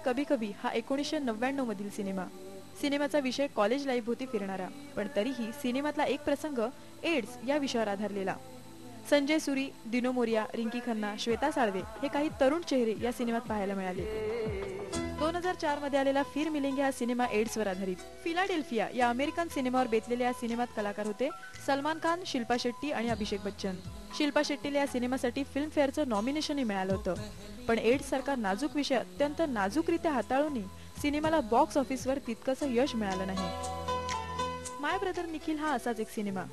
कभी कभी हा 1999 मधील सिनेमा. सिनेमाचा विषय कॉलेज लाईफ होती फिरणारा, पण तरीही सिनेमातला एक प्रसंग एड्स या विषयावर आधारलेला. संजय सुरी, दिनो मोरिया, रिंकी खन्ना, श्वेता साळवे हे काही तरुण चेहरे या सिनेमात पाहायला मिळाले. 2004 मध्ये आलेला फिर मिलेंगे हा सिनेमा एड्सवर आधारित. फिलाडेल्फिया या अमेरिकन सिनेमावर बेतलेल्या या सिनेमात कलाकार होते सलमान खान, शिल्पा शेट्टी आणि अभिषेक बच्चन. शिल्पा शेट्टीला या सिनेमासाठी फिल्म फेअरचं नॉमिनेशनही मिळालं होतं. पण एड्स सारखा नाजूक विषय अत्यंत नाजूकरित्या हाताळूनही सिनेमाला बॉक्स ऑफिसवर तितकंसं यश मिळालं नाही. माय ब्रदर निखिल हा असाच एक सिनेमा.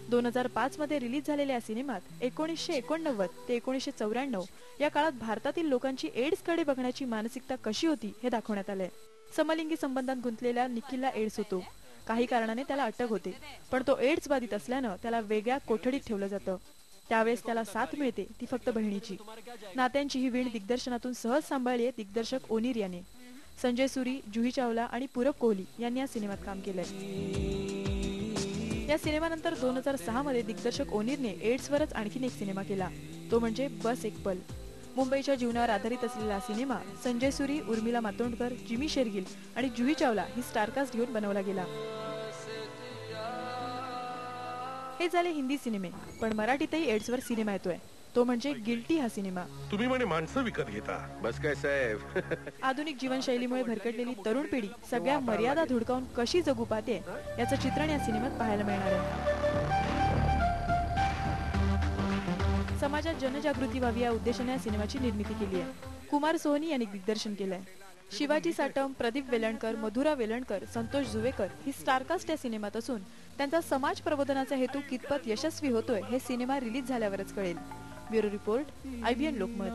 2005 मध्ये रिलीज झालेल्या या सिनेमात 1989 ते 1994 या काळात भारतातील लोकांची एड्स कडे बघण्याची मानसिकता कशी होती हे दाखवण्यात आलंय. समलिंगी संबंधात गुंतलेल्या निखिलला एड्स होतो. काही कारणाने त्याला अटक होते, पण तो एड्स बाधित असल्यानं त्याला वेगळ्या कोठडीत ठेवलं जातं. त्यावेळेस त्याला साथ मिळते ती फक्त बहिणीची. नात्यांची ही वीण दिग्दर्शनातून सहज सांभाळली आहे दिग्दर्शक ओनिर याने. संजय सुरी, जुही चावला आणि पूरब कोहली यांनी या सिनेमात काम केलंय. या सिनेमानंतर 2006 मध्ये दिग्दर्शक ओनिरने एड्सवरच आणखीन एक सिनेमा केला, तो म्हणजे बस एक पल. मुंबईच्या जीवनावर आधारित असलेला सिनेमा संजय सुरी, उर्मिला मातोंडकर, जिमी शेरगिल आणि जुही चावला ही स्टारकास्ट घेऊन बनवला गेला. हे झाले हिंदी सिनेमे, पण मराठीतही एड्सवर सिनेमा येतोय, तो म्हणजे गिल्टी हा सिनेमा. तुम्ही म्हणे माणसं विकत घेता, बस काय साहेब. आधुनिक जीवनशैलीमुळे भरकटलेली तरुण पिढी सगळ्या मर्यादा धुडकावून कशी जगू पाहते याचं चित्रण या सिनेमात पाहायला मिळणार आहे. समाजात जनजागृती व्हावी या उद्देशाने या सिनेमाची निर्मिती केली आहे. कुमार सोहनी यांनी दिग्दर्शन केलंय. शिवाजी साटम, प्रदीप वेलणकर, मधुरा वेलणकर, संतोष जुवेकर ही स्टारकास्ट या सिनेमात असून त्यांचा समाज प्रबोधनाचा हेतू कितपत यशस्वी होतोय हे सिनेमा रिलीज झाल्यावरच कळेल. Bureau report, IBN Lokmat.